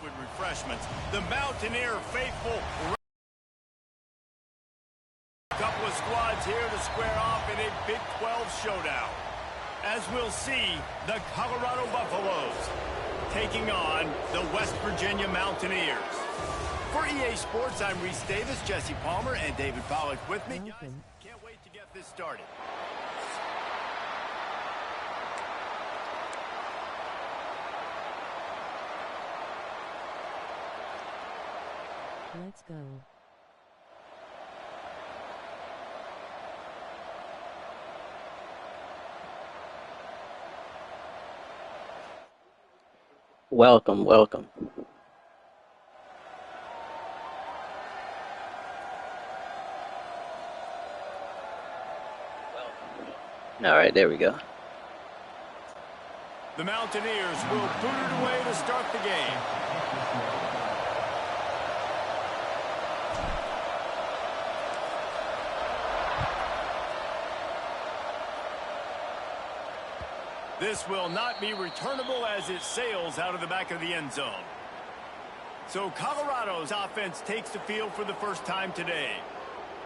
With refreshments, the Mountaineer faithful. A couple of squads here to square off in a Big 12 showdown. As we'll see, the Colorado Buffaloes taking on the West Virginia Mountaineers. For EA Sports, I'm Reese Davis, Jesse Palmer, and David Pollack with me. Guys, can't wait to get this started. Let's go. Welcome. All right, there we go. The Mountaineers will boot it away to start the game. This will not be returnable as it sails out of the back of the end zone. So Colorado's offense takes the field for the first time today.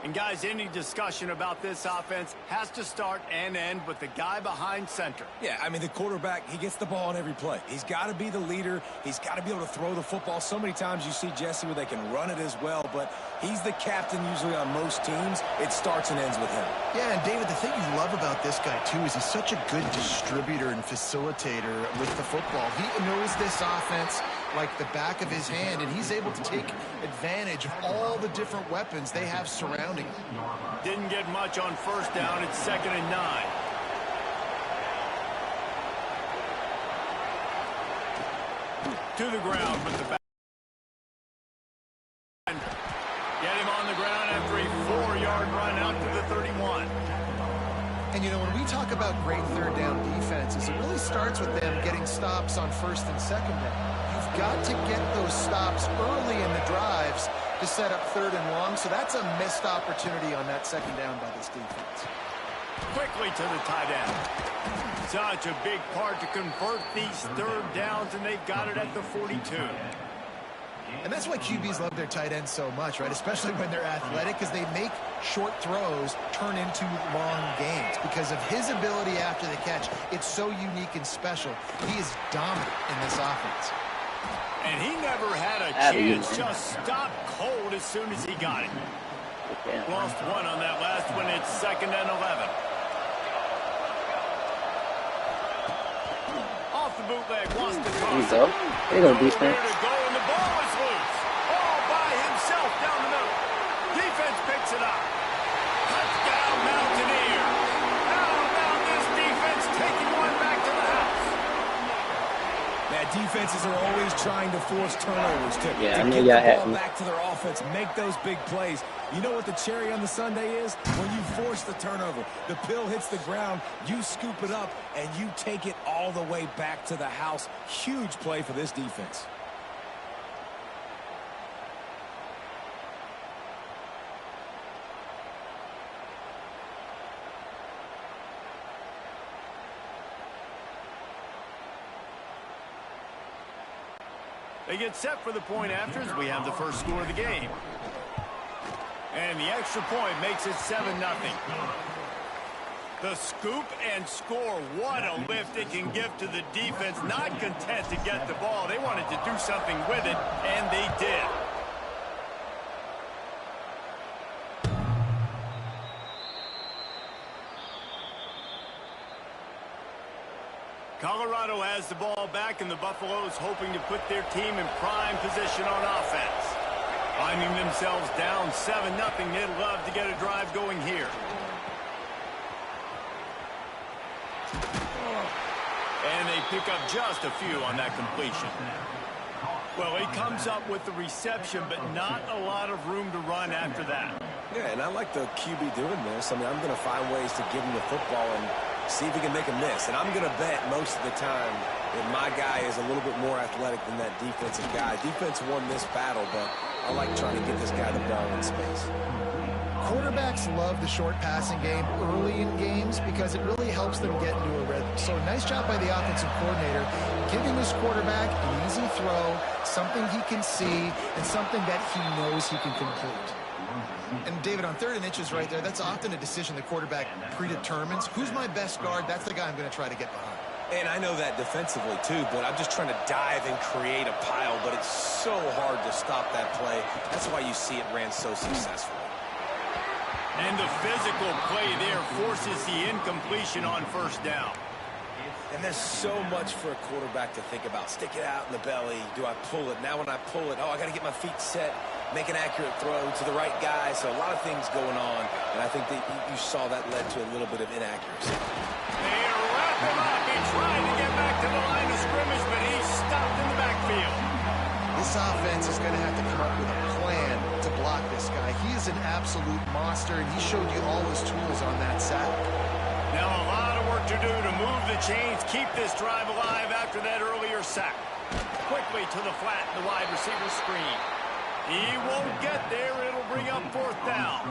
And guys, any discussion about this offense has to start and end with the guy behind center. Yeah, I mean, the quarterback, he gets the ball on every play. He's got to be the leader. He's got to be able to throw the football. So many times you see Jesse where they can run it as well, but he's the captain usually on most teams. It starts and ends with him. Yeah, and David, the thing you love about this guy, too, is he's such a good distributor and facilitator with the football. He knows this offense like the back of his hand, and he's able to take advantage of all the different weapons they have surrounding him. Didn't get much on first down. It's 2nd and 9. To the ground with the back. Get him on the ground after a 4-yard run out to the 31. And, you know, when we talk about great third down defenses, it really starts with them getting stops on first and second down. You've got to get those stops early in the drives to set up third and long, so that's a missed opportunity on that second down by this defense. Quickly to the tight end. Such a big part to convert these third downs, and they've got it at the 42. And that's why QBs love their tight ends so much, right? Especially when they're athletic, because they make short throws turn into long gains. Because of his ability after the catch, it's so unique and special. He is dominant in this offense. And he never had a chance, just stopped cold as soon as he got it. Lost one on that last one. It's 2nd and 11. Off the bootleg, wants to toss. There you go, defense. To go, and the ball is loose. All by himself down the middle. Defense picks it up. Touchdown, Mountaineers. How about this defense taking one back to the house? Yeah, defenses are always trying to force turnovers to get the ball back to their offense, make those big plays. You know what the cherry on the sundae is? When you force the turnover, the pill hits the ground, you scoop it up, and you take it all the way back to the house. Huge play for this defense. They get set for the point after as we have the first score of the game. And the extra point makes it 7-0. The scoop and score. What a lift it can give to the defense. Not content to get the ball. They wanted to do something with it, and they did. Colorado has the ball back, and the Buffaloes hoping to put their team in prime position on offense. Finding themselves down 7-0, they'd love to get a drive going here. And they pick up just a few on that completion. Well, he comes up with the reception, but not a lot of room to run after that. Yeah, and I like the QB doing this. I mean, I'm going to find ways to give him the football and see if he can make a miss. And I'm going to bet most of the time that my guy is a little bit more athletic than that defensive guy. Defense won this battle, but I like trying to get this guy the ball in space. Quarterbacks love the short passing game early in games because it really helps them get into a rhythm. So nice job by the offensive coordinator, giving his quarterback an easy throw, something he can see, and something that he knows he can complete. And David, on 3rd and inches right there, that's often a decision the quarterback predetermines. Who's my best guard? That's the guy I'm going to try to get behind. And I know that defensively, too, but I'm just trying to dive and create a pile, but it's so hard to stop that play. That's why you see it ran so successfully. And the physical play there forces the incompletion on 1st down. And there's so much for a quarterback to think about. Stick it out in the belly. Do I pull it? Now when I pull it, I got to get my feet set, make an accurate throw to the right guy. So a lot of things going on, and I think that you saw that led to a little bit of inaccuracy. They wrap him up. He tried to get back to the line of scrimmage, but he's stopped in the backfield. This offense is going to have to come up with a plan to block this guy. He is an absolute monster, and he showed you all his tools on that sack. Now a lot of work to do to move the chains, keep this drive alive after that earlier sack. Quickly to the flat, the wide receiver screen. He won't get there. It'll bring up 4th down.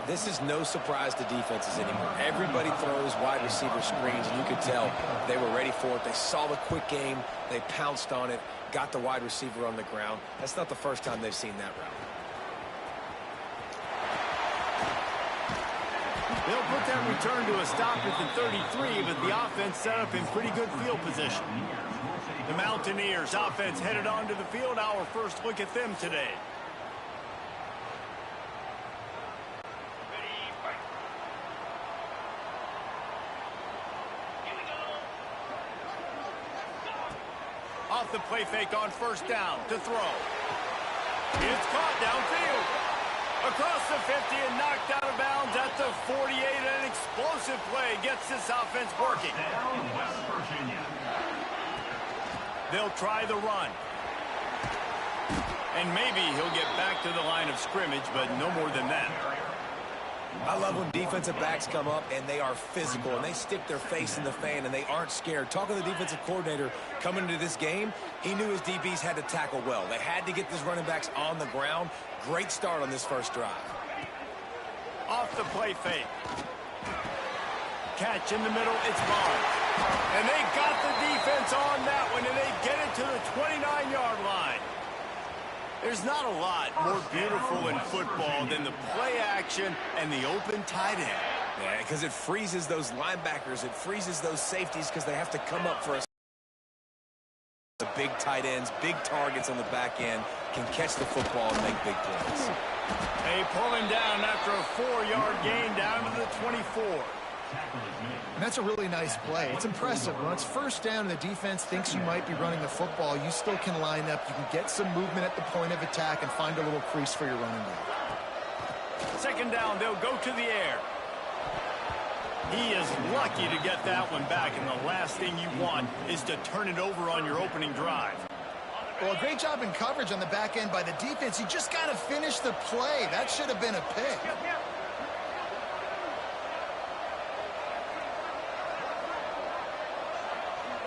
This is no surprise to defenses anymore. Everybody throws wide receiver screens, and you could tell they were ready for it. They saw the quick game. They pounced on it, got the wide receiver on the ground. That's not the first time they've seen that route. They'll put that return to a stop at the 33, but the offense set up in pretty good field position. The Mountaineers offense headed onto the field. Our first look at them today. Off the play fake on 1st down to throw. It's caught downfield. Across the 50 and knocked out of bounds at the 48. An explosive play gets this offense working. They'll try the run. And maybe he'll get back to the line of scrimmage, but no more than that. I love when defensive backs come up and they are physical and they stick their face in the fan and they aren't scared. Talking to the defensive coordinator coming into this game, he knew his DBs had to tackle well. They had to get these running backs on the ground. Great start on this first drive. Off the play fake. Catch in the middle, it's Barnes. And they got the defense on that one, and they get it to the 29-yard line. There's not a lot more beautiful in football than the play action and the open tight end. Yeah, because it freezes those linebackers. It freezes those safeties because they have to come up for a... The big tight ends, big targets on the back end can catch the football and make big plays. They pull him down after a 4-yard gain down to the 24. And that's a really nice play. It's impressive. When it's 1st down and the defense thinks you might be running the football, you still can line up. You can get some movement at the point of attack and find a little crease for your running back. 2nd down, they'll go to the air. He is lucky to get that one back, and the last thing you want is to turn it over on your opening drive. Well, a great job in coverage on the back end by the defense. You just got to finish the play. That should have been a pick.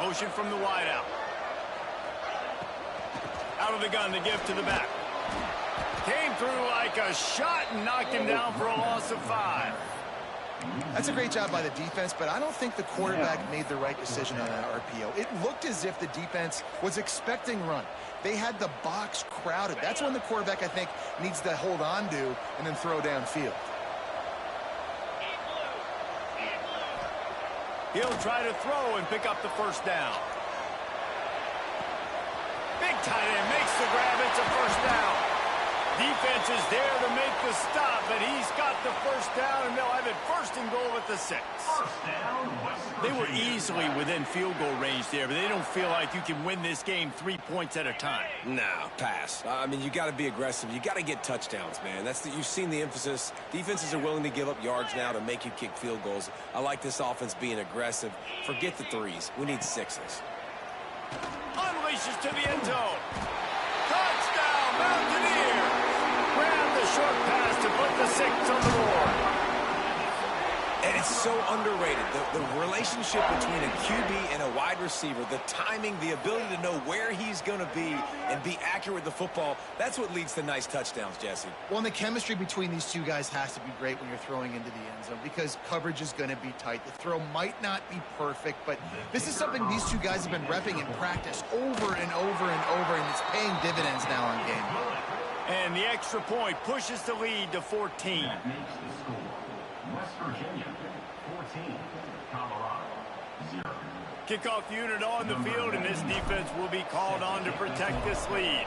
Motion from the wideout. Out of the gun, the give to the back. Came through like a shot and knocked him down for a loss of 5. That's a great job by the defense, but I don't think the quarterback made the right decision on that RPO. It looked as if the defense was expecting run. They had the box crowded. That's when the quarterback, I think, needs to hold on to and then throw downfield. He'll try to throw and pick up the 1st down. Big tight end makes the grab. It's a 1st down. Defense is there to make the stop, but he's got the 1st down, and they'll have it 1st and goal at the 6. They were easily within field goal range there, but they don't feel like you can win this game 3 points at a time. No, pass. I mean, you got to be aggressive. You got to get touchdowns, man. You've seen the emphasis. Defenses are willing to give up yards now to make you kick field goals. I like this offense being aggressive. Forget the 3s. We need 6s. Unleashes to the end zone. Touchdown, Mountaineers! Grab the short pass to put the 6 on the board. And it's so underrated. The relationship between a QB and a wide wide receiver, the timing, the ability to know where he's going to be and be accurate with the football, that's what leads to nice touchdowns, Jesse. Well, and the chemistry between these two guys has to be great when you're throwing into the end zone because coverage is going to be tight. The throw might not be perfect, but this is something these two guys have been repping in practice over and over and over, and it's paying dividends now in game. And the extra point pushes the lead to 14. That makes the score West Virginia 14, Colorado 0. Kickoff unit on the field, and this defense will be called on to protect this lead.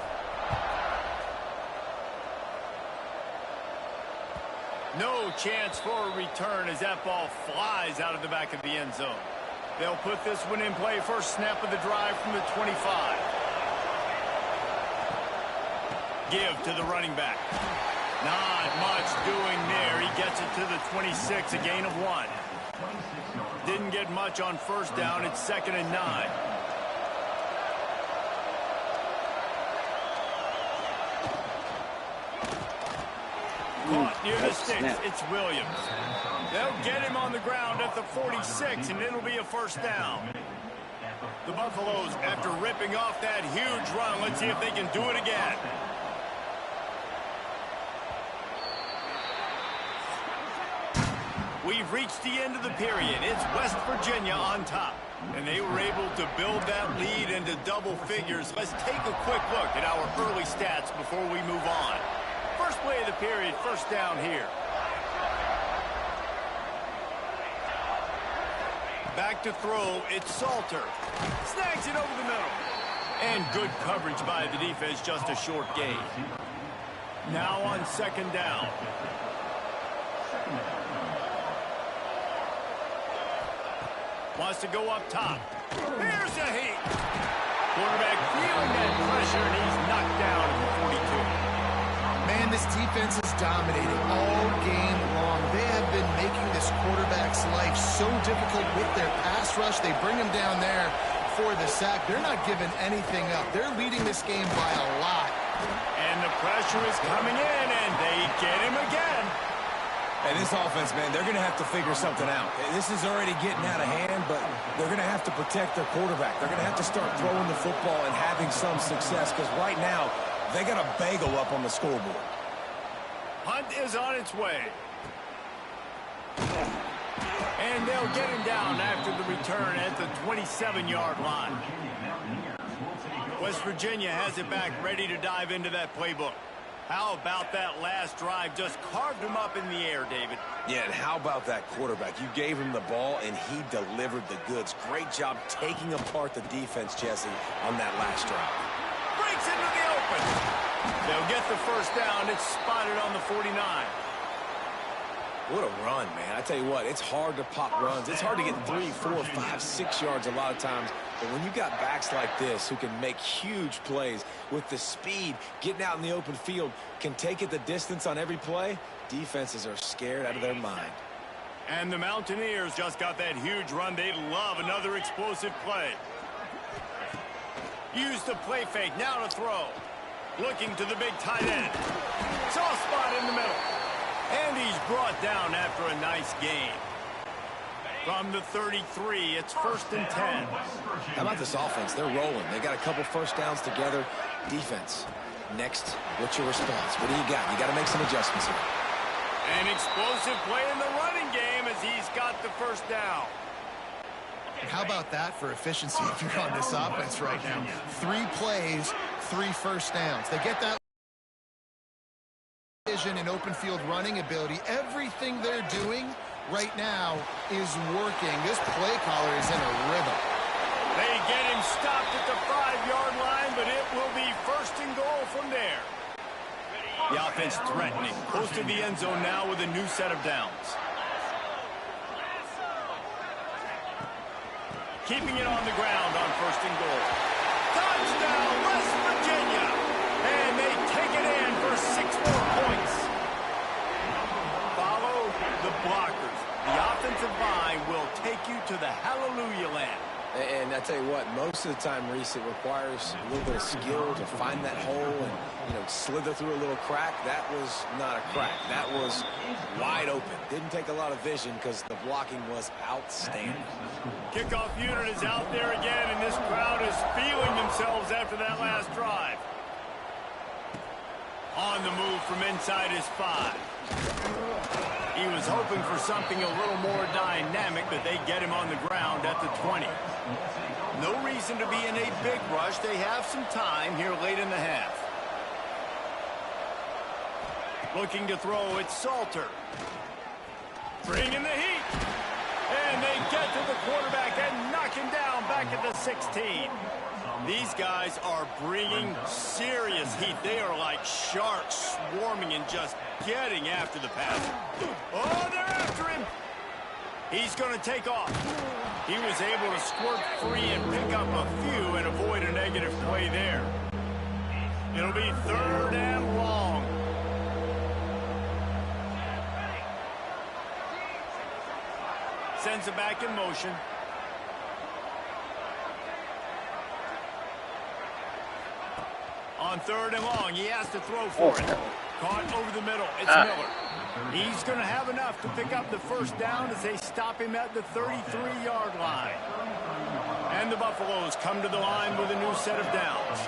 No chance for a return as that ball flies out of the back of the end zone. They'll put this one in play first snap of the drive from the 25. Give to the running back. Not much doing there. He gets it to the 26, a gain of 1. Didn't get much on first down. It's 2nd and 9. Caught near the sticks. It's Williams. They'll get him on the ground at the 46, and it'll be a first down. The Buffaloes, after ripping off that huge run, let's see if they can do it again. We've reached the end of the period. It's West Virginia on top. And they were able to build that lead into double figures. Let's take a quick look at our early stats before we move on. First play of the period, first down here. Back to throw, it's Salter. Snags it over the middle. And good coverage by the defense, just a short gain. Now on 2nd down. Wants to go up top. Here's a heat. Quarterback feeling that pressure, and he's knocked down at the 42. Man, this defense is dominating all game long. They have been making this quarterback's life so difficult with their pass rush. They bring him down there for the sack. They're not giving anything up. They're leading this game by a lot. And the pressure is coming in, and they get him again. Hey, this offense, man, they're going to have to figure something out. This is already getting out of hand, but they're going to have to protect their quarterback. They're going to have to start throwing the football and having some success because right now they got a bagel up on the scoreboard. Hunt is on its way. And they'll get him down after the return at the 27-yard line. West Virginia has it back, ready to dive into that playbook. How about that last drive? Just carved him up in the air, David. Yeah, and how about that quarterback? You gave him the ball, and he delivered the goods. Great job taking apart the defense, Jesse, on that last drive. Breaks into the open. They'll get the first down. It's spotted on the 49. What a run, man. I tell you what, it's hard to pop runs. It's hard to get 3, 4, 5, 6 yards a lot of times. But when you got backs like this who can make huge plays with the speed, getting out in the open field, can take it the distance on every play, defenses are scared out of their mind. And the Mountaineers just got that huge run. They love another explosive play. Use the play fake. Now to throw. Looking to the big tight end. Soft spot in the middle. And he's brought down after a nice gain. From the 33, it's 1st and 10. How about this offense? They're rolling. They got a couple first downs together. Defense. Next, what's your response? What do you got? You got to make some adjustments here. An explosive play in the running game as he's got the first down. How about that for efficiency if you're on this offense right now? 3 plays, 3 first downs. They get that vision and open field running ability. Everything they're doing right now is working. This play caller is in a rhythm. They get him stopped at the 5-yard line, but it will be 1st and goal from there. The offense threatening. Close to the end zone now with a new set of downs. Keeping it on the ground on 1st and goal. Touchdown, West Virginia! And they take it in for 6 more points. Follow the blockers. The offensive line will take you to the hallelujah land. And I tell you what, most of the time, Reese, it requires a little bit of skill to find that hole and, slither through a little crack. That was not a crack. That was wide open. Didn't take a lot of vision because the blocking was outstanding. Kickoff unit is out there again, themselves after that last drive. On the move from inside his 5. He was hoping for something a little more dynamic, but they get him on the ground at the 20. No reason to be in a big rush. They have some time here late in the half. Looking to throw, it's Salter. Bringing the heat. And they get to the quarterback and knock him down back at the 16. These guys are bringing serious heat. They are like sharks swarming and just getting after the passer. Oh, they're after him. He's going to take off. He was able to squirt free and pick up a few and avoid a negative play there. It'll be 3rd and long. Sends it back in motion. On 3rd and long, he has to throw for it. Caught over the middle. It's Miller. He's going to have enough to pick up the first down as they stop him at the 33-yard line. And the Buffaloes come to the line with a new set of downs.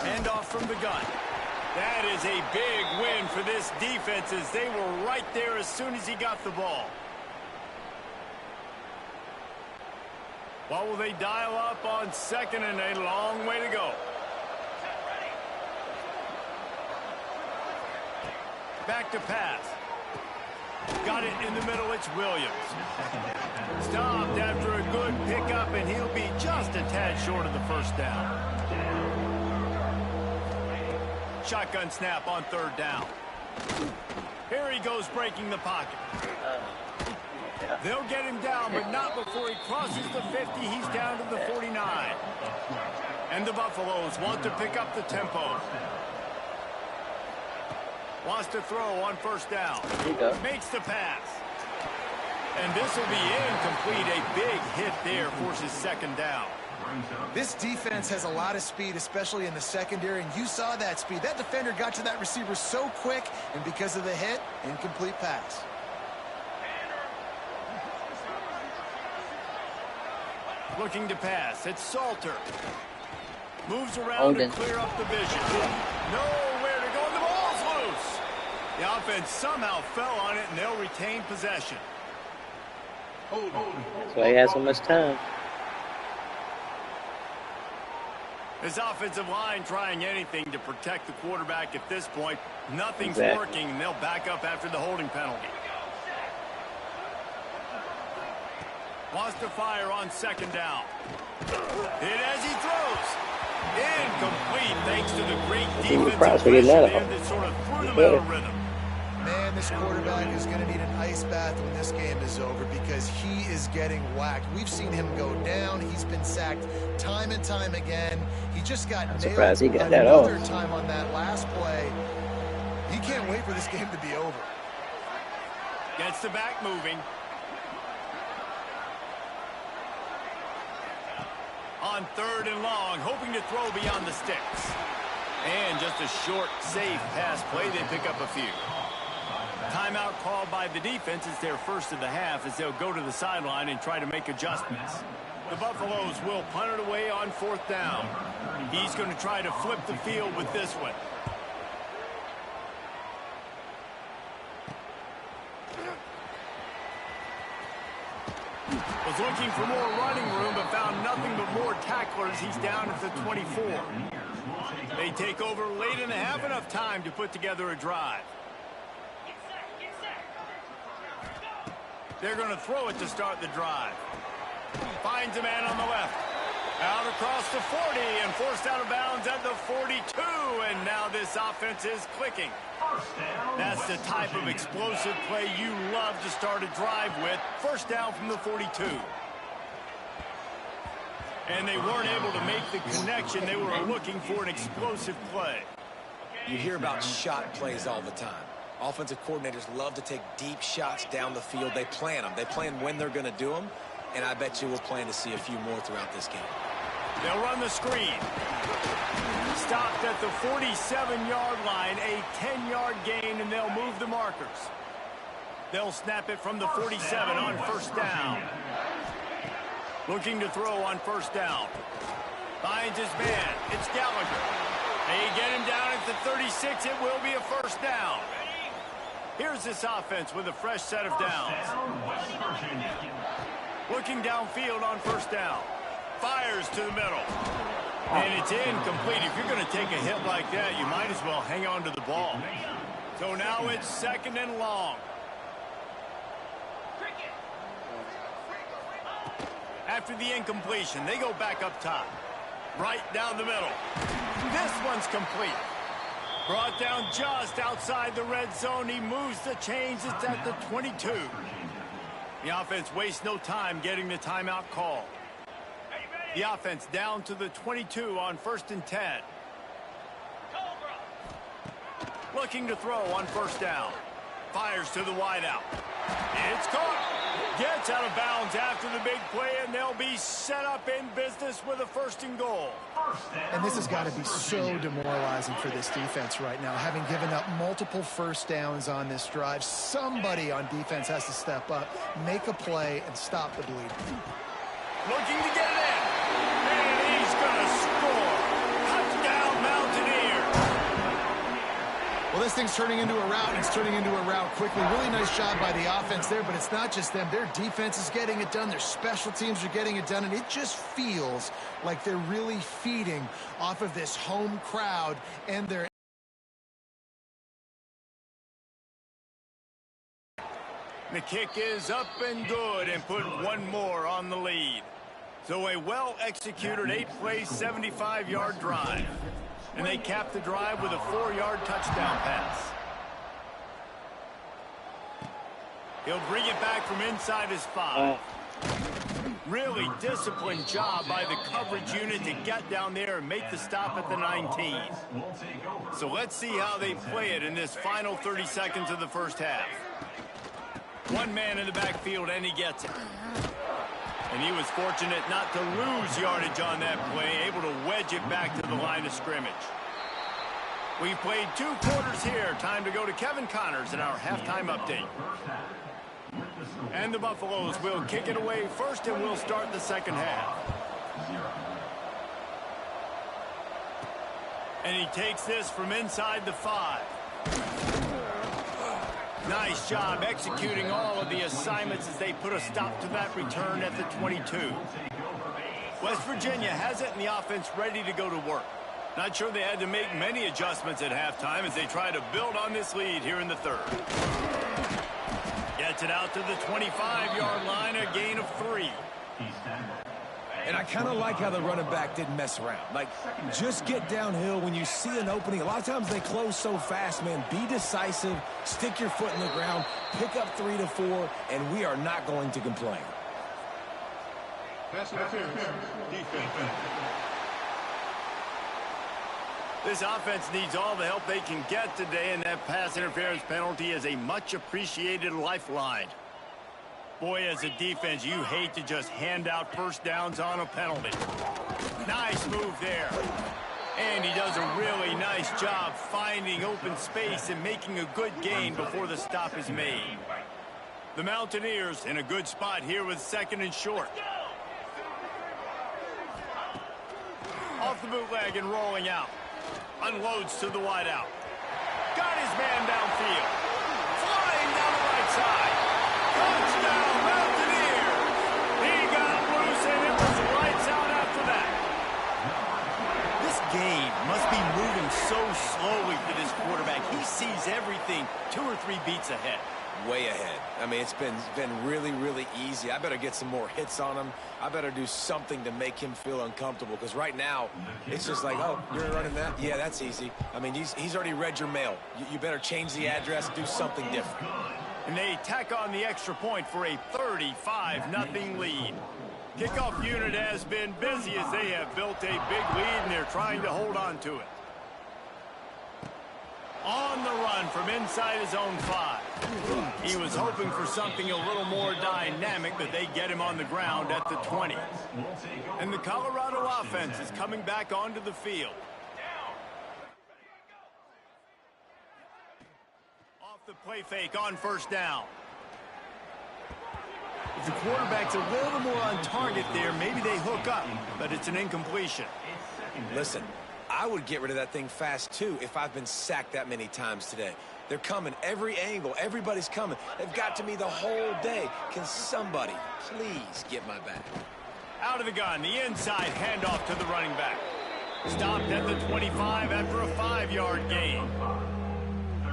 Handoff from the gun. That is a big win for this defense as they were right there as soon as he got the ball. What will they dial up on 2nd and a long way to go? Back to pass. Got it in the middle. It's Williams. Stopped after a good pickup, and he'll be just a tad short of the first down. Shotgun snap on 3rd down. Here he goes breaking the pocket. They'll get him down, but not before he crosses the 50. He's down to the 49. And the Buffaloes want to pick up the tempo. Wants to throw on 1st down. Makes the pass. And this will be incomplete. A big hit there forces 2nd down. This defense has a lot of speed, especially in the secondary, and you saw that speed. That defender got to that receiver so quick, and because of the hit, incomplete pass. Looking to pass. It's Salter. Moves around to clear up the vision. Nowhere to go. The ball's loose. The offense somehow fell on it, and they'll retain possession. So he has so much time. This offensive line trying anything to protect the quarterback at this point. Nothing's working, and they'll back up after the holding penalty. Wants to fire on 2nd down. Hit as he throws. Incomplete thanks to the great defensive pressure there that sort of threw them out of rhythm. Man, this quarterback is going to need an ice bath when this game is over because he is getting whacked. We've seen him go down. He's been sacked time and time again. He just got nailed he got that another time on that last play. He can't wait for this game to be over. Gets the back moving. On 3rd and long, hoping to throw beyond the sticks. And just a short, safe pass play. They pick up a few. Timeout called by the defense. It's their first of the half as they'll go to the sideline and try to make adjustments. The Buffaloes will punt it away on 4th down. He's going to try to flip the field with this one. Was looking for more running room, but found nothing but more tacklers. He's down at the 24. They take over late in the half, enough time to put together a drive. They're going to throw it to start the drive. Finds a man on the left. Out across the 40 and forced out of bounds at the 42. And now this offense is clicking. That's the type of explosive play you love to start a drive with. First down from the 42. And they weren't able to make the connection. They were looking for an explosive play. You hear about shot plays all the time. Offensive coordinators love to take deep shots down the field. They plan them. They plan when they're going to do them. And I bet you we'll plan to see a few more throughout this game. They'll run the screen. Stopped at the 47-yard line, a 10-yard gain, and they'll move the markers. They'll snap it from the 47 on first down. Looking to throw on first down. Finds his man. It's Gallagher. They get him down at the 36. It will be a first down. Here's this offense with a fresh set of downs. Looking downfield on first down. Fires to the middle. And it's incomplete. If you're going to take a hit like that, you might as well hang on to the ball. So now it's second and long. After the incompletion, they go back up top. Right down the middle. This one's complete. Brought down just outside the red zone. He moves the chains. It's at the 22. The offense wastes no time getting the timeout call. The offense down to the 22 on 1st and 10. Looking to throw on first down. Fires to the wideout. It's caught. Gets out of bounds after the big play, and they'll be set up in business with a 1st and goal. And this has got to be so demoralizing for this defense right now. Having given up multiple first downs on this drive, somebody on defense has to step up, make a play, and stop the bleeding. Looking to get it in. And he's going to score. Touchdown, Mountaineers. Well, this thing's turning into a rout, and it's turning into a rout quickly. Really nice job by the offense there, but it's not just them. Their defense is getting it done. Their special teams are getting it done, and it just feels like they're really feeding off of this home crowd and their... The kick is up and good and put one more on the lead. So a well-executed 8-play, 75-yard drive. And they cap the drive with a 4-yard touchdown pass. He'll bring it back from inside his 5. Really disciplined job by the coverage unit to get down there and make the stop at the 19. So let's see how they play it in this final 30 seconds of the first half. One man in the backfield, and he gets it. And he was fortunate not to lose yardage on that play, able to wedge it back to the line of scrimmage. We've played 2 quarters here. Time to go to Kevin Connors in our halftime update. And the Buffaloes will kick it away first, and we'll start the second half. And he takes this from inside the 5. Nice job executing all of the assignments as they put a stop to that return at the 22. West Virginia has it, and the offense ready to go to work. Not sure they had to make many adjustments at halftime as they try to build on this lead here in the third. Gets it out to the 25-yard line, a gain of 3. And I kind of like how the running back didn't mess around. Like, just get downhill when you see an opening. A lot of times they close so fast, man. Be decisive, stick your foot in the ground, pick up 3 to 4, and we are not going to complain. Pass interference, defense. This offense needs all the help they can get today, and that pass interference penalty is a much-appreciated lifeline. Boy, as a defense, you hate to just hand out first downs on a penalty. Nice move there. And he does a really nice job finding open space and making a good gain before the stop is made. The Mountaineers in a good spot here with 2nd and short. Off the bootleg and rolling out. Unloads to the wideout. Got his man downfield. Flying down the right side. Touchdown, Mountaineers! He got loose, and it was lights out after that. This game must be moving so slowly for this quarterback. He sees everything 2 or 3 beats ahead. Way ahead. I mean, it's been really, really easy. I better get some more hits on him. I better do something to make him feel uncomfortable, because right now, it's just like, oh, you're running that? Yeah, that's easy. I mean, he's already read your mail. You better change the address, do something different. And they tack on the extra point for a 35-0 lead. Kickoff unit has been busy as they have built a big lead, and they're trying to hold on to it. On the run from inside his own 5. He was hoping for something a little more dynamic, but they get him on the ground at the 20. And the Colorado offense is coming back onto the field. Off the play fake on first down. If the quarterback's a little more on target there, maybe they hook up, but it's an incompletion. Listen, I would get rid of that thing fast, too, if I've been sacked that many times today. They're coming every angle. Everybody's coming. They've got to me the whole day. Can somebody please get my back? Out of the gun, the inside handoff to the running back. Stopped at the 25 after a 5-yard gain.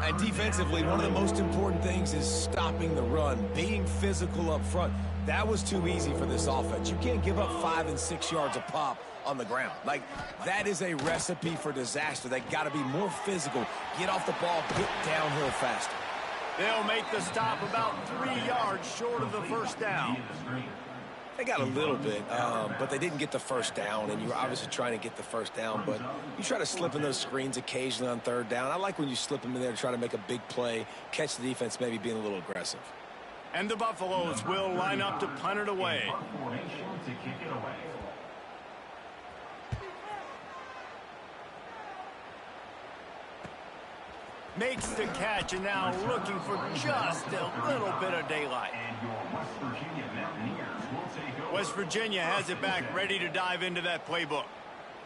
And defensively, one of the most important things is stopping the run, being physical up front. That was too easy for this offense. You can't give up 5 and 6 yards a pop on the ground. Like, that is a recipe for disaster. They got to be more physical, get off the ball, get downhill faster. They'll make the stop about 3 yards short of the first down. They got a little bit, but they didn't get the first down, and you were obviously trying to get the first down, but you try to slip in those screens occasionally on third down. I like when you slip them in there to try to make a big play, catch the defense maybe being a little aggressive. And the Buffaloes will line up to punt it away. Makes the catch, and now looking for just a little bit of daylight. West Virginia has it back, ready to dive into that playbook.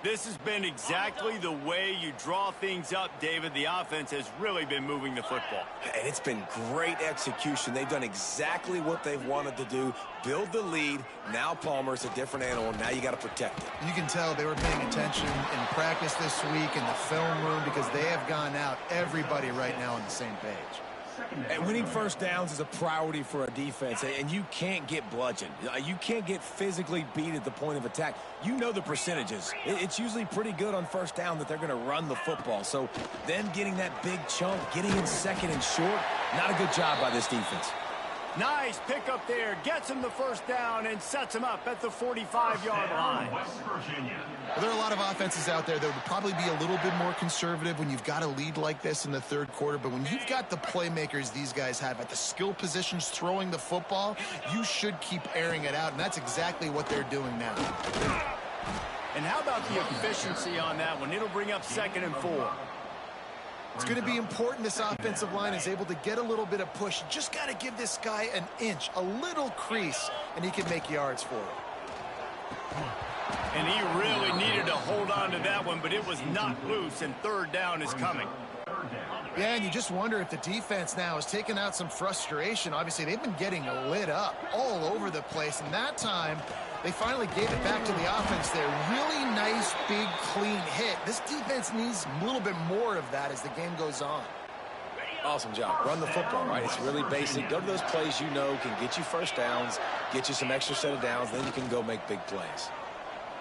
This has been exactly the way you draw things up, David. The offense has really been moving the football. And it's been great execution. They've done exactly what they've wanted to do. Build the lead. Now Palmer's a different animal. Now you got to protect it. You can tell they were paying attention in practice this week in the film room because they have gone out, everybody right now on the same page. And winning first downs is a priority for a defense, and you can't get bludgeoned. You can't get physically beat at the point of attack. You know the percentages. It's usually pretty good on first down that they're going to run the football. So then getting that big chunk, getting in second and short, not a good job by this defense. Nice pick up there. Gets him the first down and sets him up at the 45-yard line. Well, there are a lot of offenses out there that would probably be a little bit more conservative when you've got a lead like this in the third quarter. But when you've got the playmakers these guys have at the skill positions throwing the football, you should keep airing it out. And that's exactly what they're doing now. And how about the efficiency on that one? It'll bring up 2nd and 4. It's going to be important this offensive line is able to get a little bit of push. You just got to give this guy an inch, a little crease, and he can make yards for it. And he really needed to hold on to that one, but it was knocked loose, and third down is coming. Yeah, and you just wonder if the defense now has taken out some frustration. Obviously, they've been getting lit up all over the place, and that time they finally gave it back to the offense there. Really nice, big, clean hit. This defense needs a little bit more of that as the game goes on. Awesome job. Run the football, right? It's really basic. Go to those plays you know can get you first downs, get you some extra set of downs, then you can go make big plays.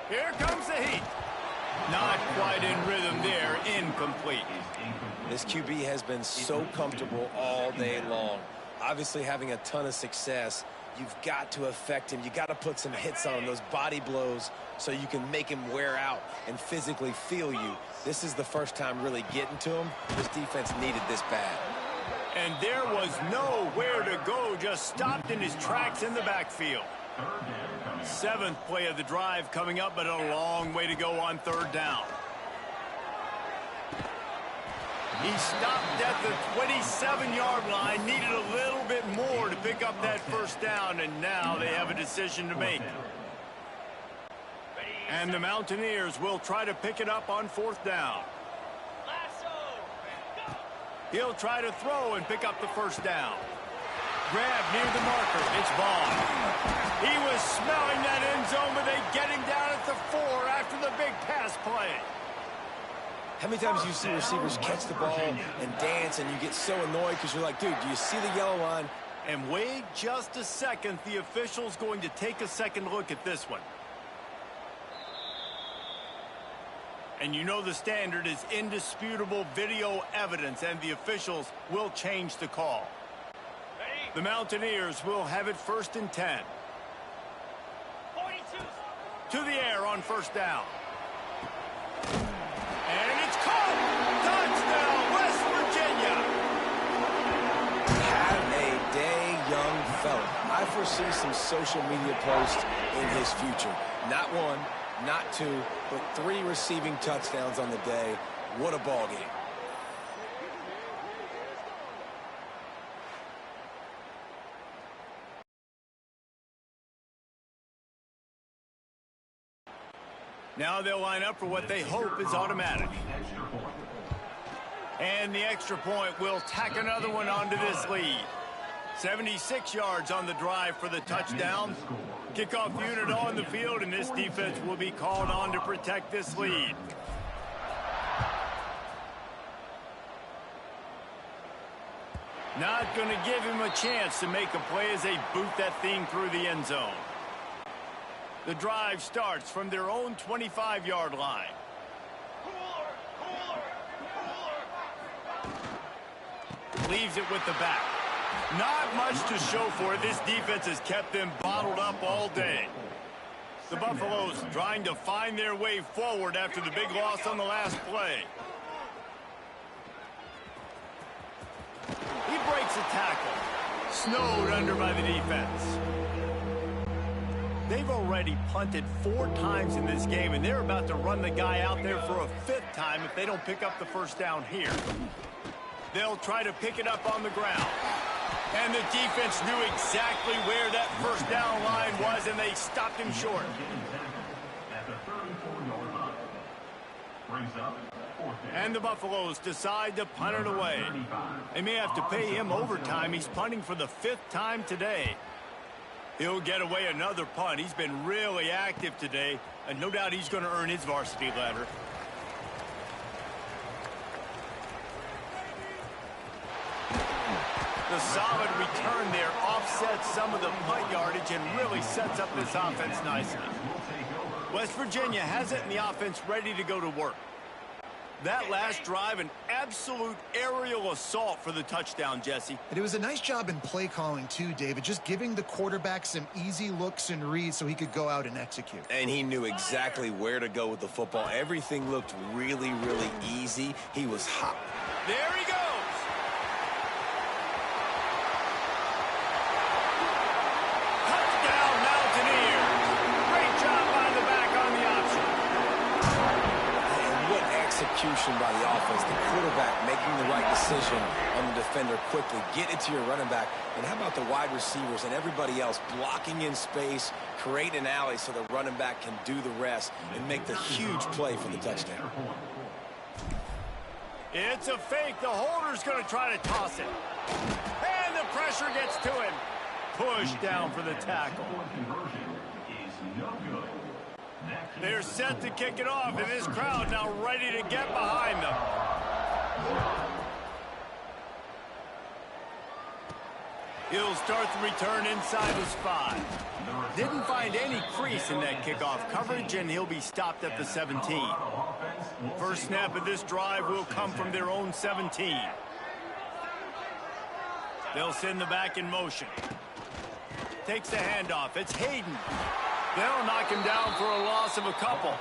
Here comes the heat. Not quite in rhythm there. Incomplete. This QB has been so comfortable all day long. Obviously having a ton of success. You've got to affect him. You got to put some hits on him, those body blows, so you can make him wear out and physically feel you. This is the first time really getting to him. This defense needed this bad. And there was nowhere to go, just stopped in his tracks in the backfield. 7th play of the drive coming up, but a long way to go on third down. He stopped at the 27-yard line, needed a little bit more to pick up that first down, and now they have a decision to make. And the Mountaineers will try to pick it up on 4th down. He'll try to throw and pick up the first down. Grab near the marker. It's Vaughn. He was smelling that end zone, but they get him down at the 4 after the big pass play. How many times do you see receivers catch the ball and dance and you get so annoyed because you're like, dude, do you see the yellow line? And wait just a second. The official's going to take a second look at this one. And you know the standard is indisputable video evidence, and the officials will change the call. The Mountaineers will have it 1st and 10. 42. To the air on first down. And it's caught! Touchdown, West Virginia! Have a day, young fella. I foresee some social media posts in his future. Not 1, not 2, but 3 receiving touchdowns on the day. What a ball game. Now they'll line up for what they hope is automatic. And the extra point will tack another one onto this lead. 76 yards on the drive for the touchdown. Kickoff unit on the field, and this defense will be called on to protect this lead. Not going to give him a chance to make a play as they boot that thing through the end zone. The drive starts from their own 25-yard line. Leaves it with the back. Not much to show for it. This defense has kept them bottled up all day. The Buffaloes trying to find their way forward after the big loss on the last play. He breaks a tackle. Snowed under by the defense. They've already punted 4 times in this game, and they're about to run the guy out there for a 5th time if they don't pick up the first down here. They'll try to pick it up on the ground. And the defense knew exactly where that first down line was, and they stopped him short. And the Buffaloes decide to punt it away. They may have to pay him overtime. He's punting for the 5th time today. He'll get away another punt. He's been really active today, and no doubt he's going to earn his varsity letter. The solid return there offsets some of the punt yardage and really sets up this offense nicely. West Virginia has it in the offense ready to go to work. That last drive, an absolute aerial assault for the touchdown, Jesse. And it was a nice job in play calling too, David, just giving the quarterback some easy looks and reads so he could go out and execute. And he knew exactly where to go with the football. Everything looked really, really easy. He was hot. There he goes. Touchdown, Mountaineers. Great job by the back on the option. And what execution by the offense. The quarterback making the right decision on the defender quickly. Get it to your running back. And how about the wide receivers and everybody else blocking in space, create an alley so the running back can do the rest and make the huge play for the touchdown. It's a fake. The holder's going to try to toss it. And the pressure gets to him. Pushed down for the tackle. They're set to kick it off, and this crowd now ready to get behind them. He'll start the return inside his 5. Didn't find any crease in that kickoff coverage, and he'll be stopped at the 17. First snap of this drive will come from their own 17. They'll send the back in motion. Takes the handoff. It's Hayden. They'll knock him down for a loss of a couple.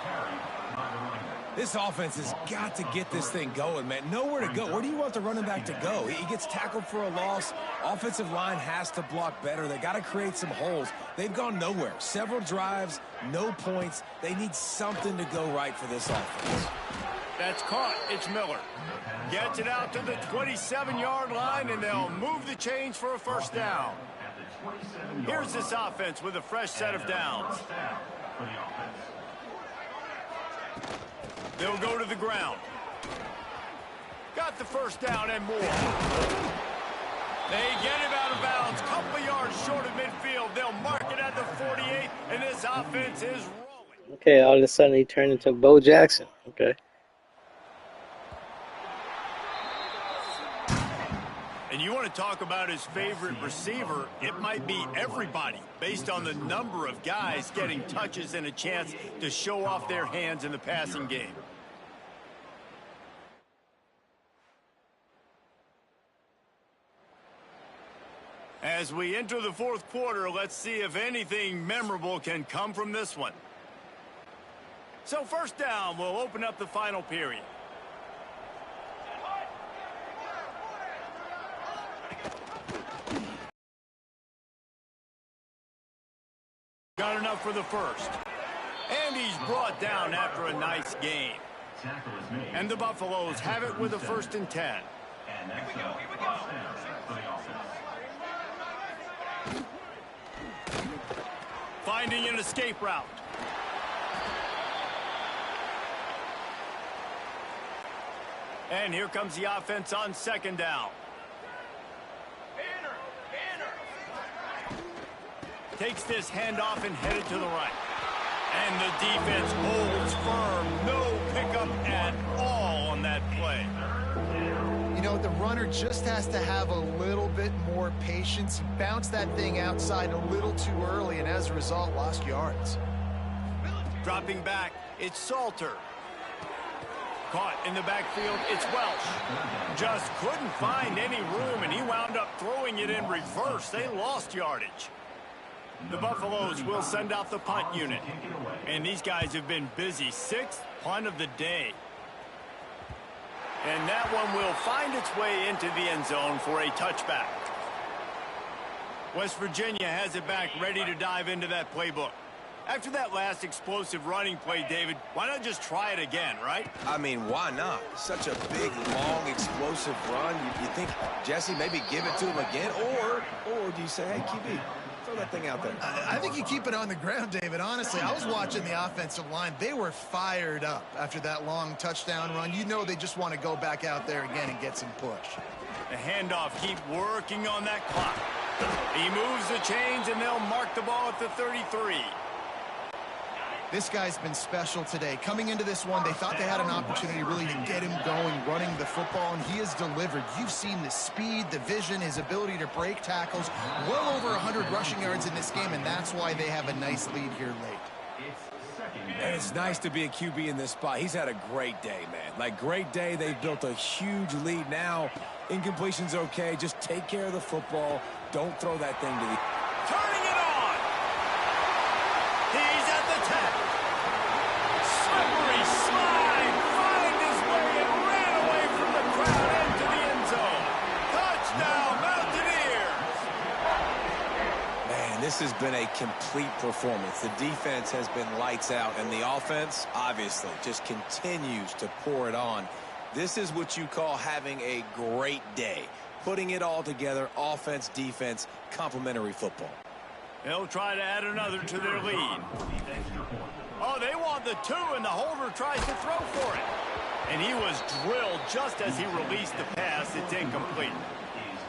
This offense has got to get this thing going, man. Nowhere to go. Where do you want the running back to go? He gets tackled for a loss. Offensive line has to block better. They got to create some holes. They've gone nowhere. Several drives, no points. They need something to go right for this offense. That's caught. It's Miller. Gets it out to the 27-yard line, and they'll move the chains for a first down. Here's this offense with a fresh set of downs. They'll go to the ground. Got the first down and more. They get him out of bounds. Couple yards short of midfield. They'll mark it at the 48, and this offense is rolling. Okay, all of a sudden he turned into Bo Jackson. Okay. And you want to talk about his favorite receiver, it might be everybody, based on the number of guys getting touches and a chance to show off their hands in the passing game. As we enter the fourth quarter, let's see if anything memorable can come from this one. So first down, we'll open up the final period. Got enough for the first. And he's brought down after a nice game. And the Buffaloes have it with a 1st and 10. Here we go. Finding an escape route. And here comes the offense on second down. Takes this handoff and headed to the right. And the defense holds firm. No pickup at all on that play. You know, the runner just has to have a little bit more patience. He bounced that thing outside a little too early, and as a result, lost yards. Dropping back, it's Salter. Caught in the backfield, it's Welsh. Just couldn't find any room, and he wound up throwing it in reverse. They lost yardage. The Buffaloes will send out the punt unit. And these guys have been busy. Sixth punt of the day. And that one will find its way into the end zone for a touchback. West Virginia has it back, ready to dive into that playbook. After that last explosive running play, David, why not just try it again, right? I mean, why not? Such a big, long, explosive run. You think, Jesse, maybe give it to him again? Or do you say, hey, QB, throw that thing out there? I think you keep it on the ground, David. Honestly, I was watching the offensive line. They were fired up after that long touchdown run. You know they just want to go back out there again and get some push. The handoff, keep working on that clock. He moves the chains, and they'll mark the ball at the 33. This guy's been special today. Coming into this one, they thought they had an opportunity really to get him going, running the football, and he has delivered. You've seen the speed, the vision, his ability to break tackles. Well over 100 rushing yards in this game, and that's why they have a nice lead here late. And it's nice to be a QB in this spot. He's had a great day, man. Like, great day. They've built a huge lead now. Incompletion's okay. Just take care of the football. Don't throw that thing to the... Turning it on! He's at the 10. Slippery slide, find his way and ran away from the crowd into the end zone. Touchdown, Mountaineers! Man, this has been a complete performance. The defense has been lights out, and the offense, obviously, just continues to pour it on. This is what you call having a great day. Putting it all together, offense, defense, complementary football. They'll try to add another to their lead. Oh, they want the 2, and the holder tries to throw for it. And he was drilled just as he released the pass. It's incomplete.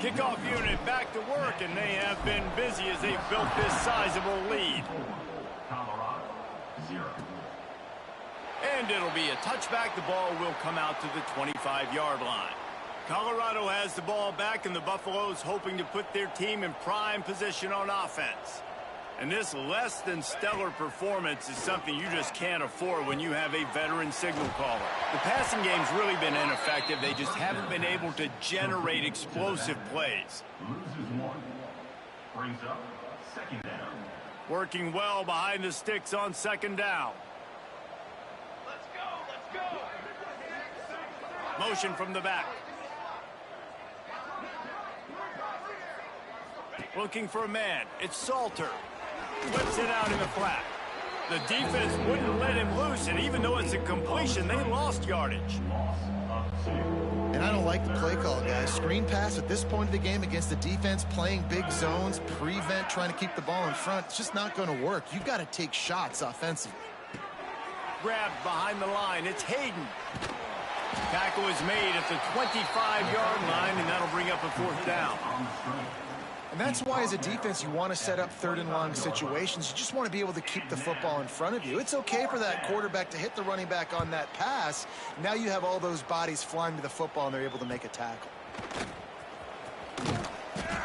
Kickoff unit back to work, and they have been busy as they've built this sizable lead. Colorado, 0. And it'll be a touchback. The ball will come out to the 25-yard line. Colorado has the ball back, and the Buffaloes hoping to put their team in prime position on offense. And this less than stellar performance is something you just can't afford when you have a veteran signal caller. The passing game's really been ineffective. They just haven't been able to generate explosive plays. Loses 1. Brings up second down. Working well behind the sticks on second down. Let's go! Motion from the back. Looking for a man. It's Salter. Whips it out in the flat. The defense wouldn't let him loose, and even though it's a completion, they lost yardage. And I don't like the play call, guys. Screen pass at this point of the game against the defense, playing big zones, prevent, trying to keep the ball in front. It's just not going to work. You've got to take shots offensively. Grabbed behind the line. It's Hayden. Tackle is made at the 25-yard line, and that'll bring up a 4th down. And that's why, as a defense, you want to set up 3rd and long situations. You just want to be able to keep the football in front of you. It's okay for that quarterback to hit the running back on that pass. Now you have all those bodies flying to the football, and they're able to make a tackle.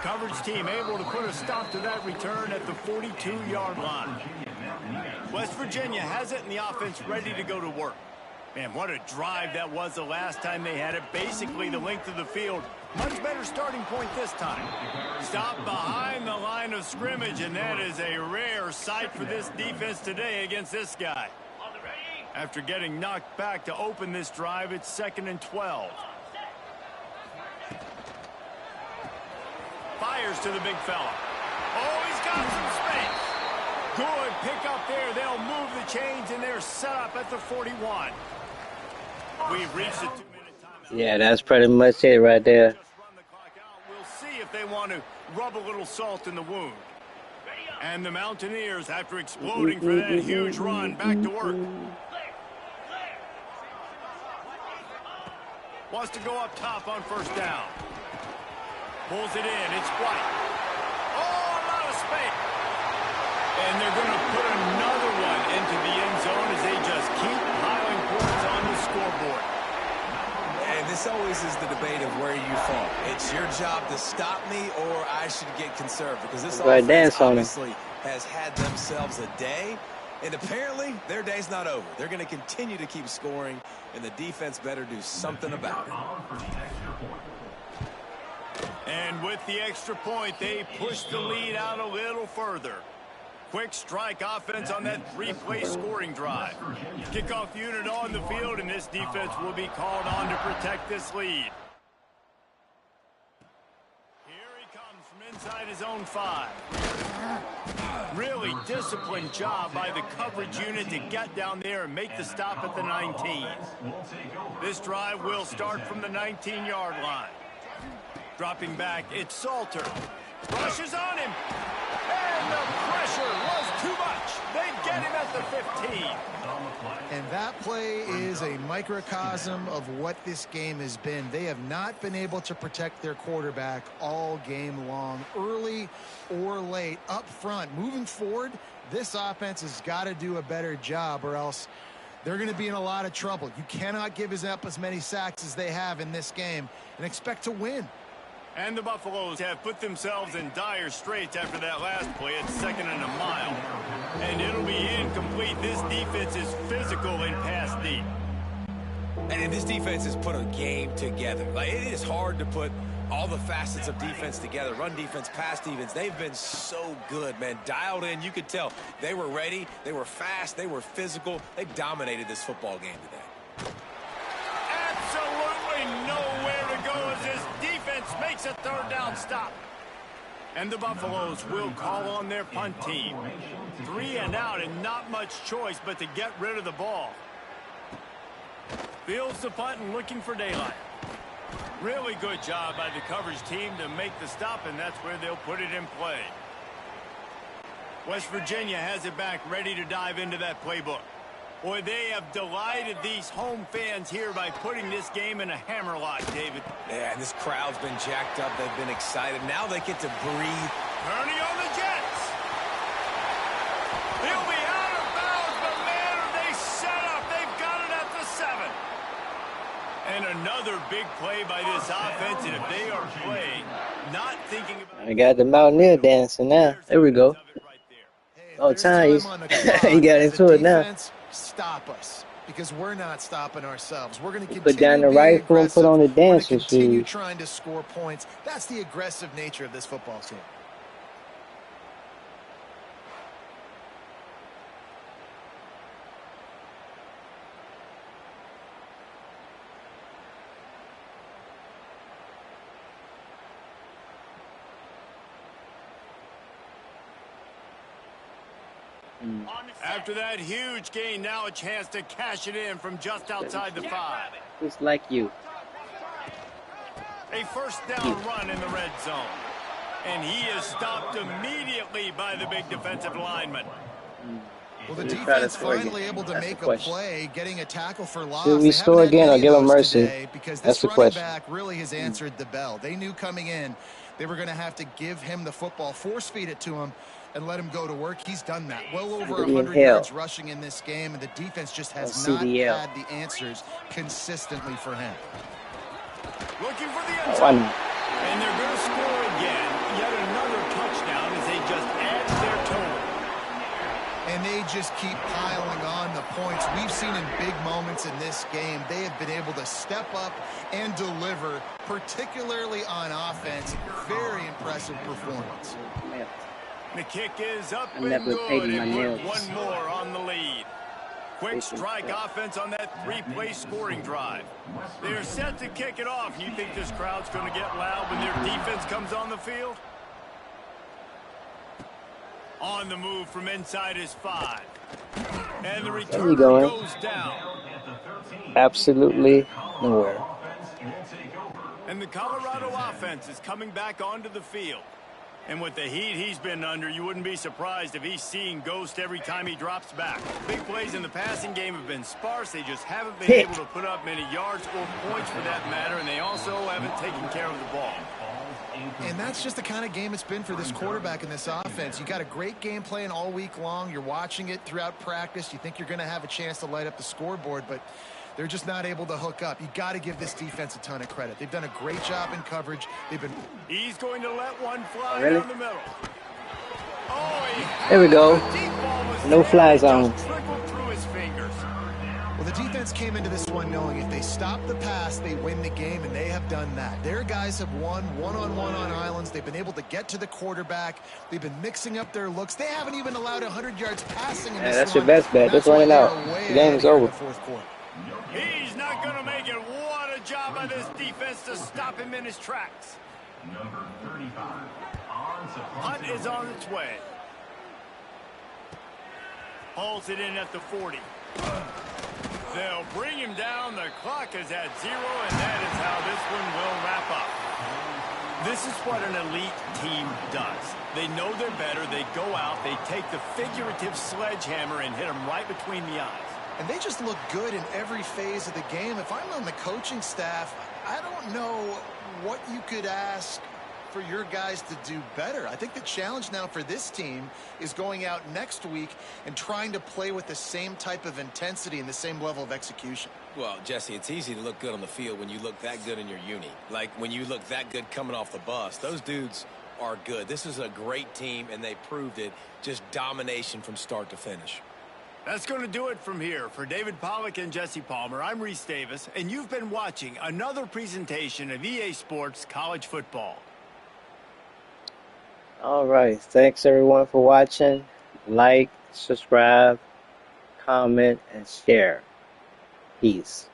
Coverage team able to put a stop to that return at the 42-yard line. West Virginia has it, and the offense ready to go to work. Man, what a drive that was the last time they had it. Basically the length of the field. Much better starting point this time. Stop behind the line of scrimmage, and that is a rare sight for this defense today against this guy. After getting knocked back to open this drive, it's 2nd and 12. Fires to the big fella. Oh, he's got some space. Good pick up there. They'll move the chains, and they're set up at the 41. We've reached the 2-minute timeout. Yeah, that's pretty much it right there. Just run the clock out. We'll see if they want to rub a little salt in the wound. And the Mountaineers, after exploding for that huge run, back to work. Wants to go up top on first down. Pulls it in. It's White. Oh, a lot of space. And they're going to put another one into the end zone as they just keep piling points on the scoreboard. And this always is the debate of where you fall. It's your job to stop me or I should get conserved, because this offense obviously has had themselves a day, and apparently their day's not over. They're going to continue to keep scoring, and the defense better do something about it. And with the extra point, they push the lead out a little further. Quick strike offense on that three-play scoring drive. Kickoff unit on the field, and this defense will be called on to protect this lead. Here he comes from inside his own 5. Really disciplined job by the coverage unit to get down there and make the stop at the 19. This drive will start from the 19-yard line. Dropping back, it's Salter. Rushes on him. And the pressure was too much. They get him at the 15. And that play is a microcosm of what this game has been. They have not been able to protect their quarterback all game long, early or late, up front. Moving forward, this offense has got to do a better job, or else they're going to be in a lot of trouble. You cannot give up as many sacks as they have in this game and expect to win. And the Buffaloes have put themselves in dire straits after that last play at 2nd and a mile. And it'll be incomplete. This defense is physical and pass deep. And this defense has put a game together. Like, it is hard to put all the facets of defense together. Run defense, pass defense. They've been so good, man. Dialed in. You could tell they were ready. They were fast. They were physical. They dominated this football game today. Absolutely nowhere to go as this defense makes a third down stop. And the Buffaloes will call on their punt team. 3 and out, and not much choice but to get rid of the ball. Fields the punt and looking for daylight. Really good job by the coverage team to make the stop, and that's where they'll put it in play. West Virginia has it back, ready to dive into that playbook. Boy, they have delighted these home fans here by putting this game in a hammerlock, David. Yeah, and this crowd's been jacked up. They've been excited. Now they get to breathe. Kearney on the Jets. He'll be out of bounds, but man, are they set up. They've got it at the 7. And another big play by this offense, and if they are playing, not thinking about... I got the Mountaineer dancing now. There we go. Oh, Tyus. He got into it now. Stop us, because we're not stopping ourselves. We're going to put down the rifle and put on the dancing shoes. Continue trying to score points. That's the aggressive nature of this football team. After that huge gain, now a chance to cash it in from just outside the 5. Just like you. A first down run in the red zone. And he is stopped immediately by the big defensive lineman. Well, the defense finally able to make a play, getting a tackle for loss. Should we score again or give him mercy? Because this running back really has answered the bell. They knew coming in they were going to have to give him the football, force feed it to him, and let him go to work. He's done that. Well over 100 yards rushing in this game, and the defense just has not had the answers consistently for him. Looking for the end zone. And they're going to score again. Yet another touchdown as they just add to their total. And they just keep piling on the points. We've seen in big moments in this game, they have been able to step up and deliver, particularly on offense. Very impressive performance. The kick is up and good, and put one more on the lead. Quick strike offense on that 3-play scoring drive. They're set to kick it off. You think this crowd's going to get loud when their defense comes on the field? On the move from inside his 5. And the return goes down. Absolutely nowhere. And the Colorado offense is coming back onto the field. And with the heat he's been under, you wouldn't be surprised if he's seeing ghost every time he drops back. Big plays in the passing game have been sparse. They just haven't been able to put up many yards or points for that matter, and they also haven't taken care of the ball. And that's just the kind of game it's been for this quarterback in this offense. You got a great game plan all week long. You're watching it throughout practice. You think you're going to have a chance to light up the scoreboard, but they're just not able to hook up. You got to give this defense a ton of credit. They've done a great job in coverage. He's going to let one fly down the middle. There we go. No fly zone. Well, the defense came into this one knowing if they stop the pass, they win the game, and they have done that. Their guys have won one-on-one on islands. They've been able to get to the quarterback. They've been mixing up their looks. They haven't even allowed 100 yards passing in this one. That's your best bet. Just run it out. The game is over. He's not going to make it. What a job by this defense to stop him in his tracks. Number 35. Hunt is on its way. Hauls it in at the 40. They'll bring him down. The clock is at 0, and that is how this one will wrap up. This is what an elite team does. They know they're better. They go out. They take the figurative sledgehammer and hit them right between the eyes. And they just look good in every phase of the game. If I'm on the coaching staff, I don't know what you could ask for your guys to do better. I think the challenge now for this team is going out next week and trying to play with the same type of intensity and the same level of execution. Well, Jesse, it's easy to look good on the field when you look that good in your uni. Like when you look that good coming off the bus. Those dudes are good. This is a great team, and they proved it. Just domination from start to finish. That's going to do it from here. For David Pollack and Jesse Palmer, I'm Reese Davis, and you've been watching another presentation of EA Sports College Football. All right. Thanks, everyone, for watching. Like, subscribe, comment, and share. Peace.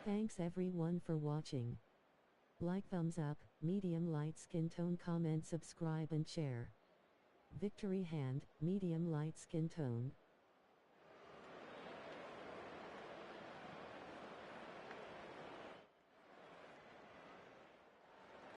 Thanks everyone for watching. Like, thumbs up, medium light skin tone, comment, subscribe and share. Victory hand, medium light skin tone.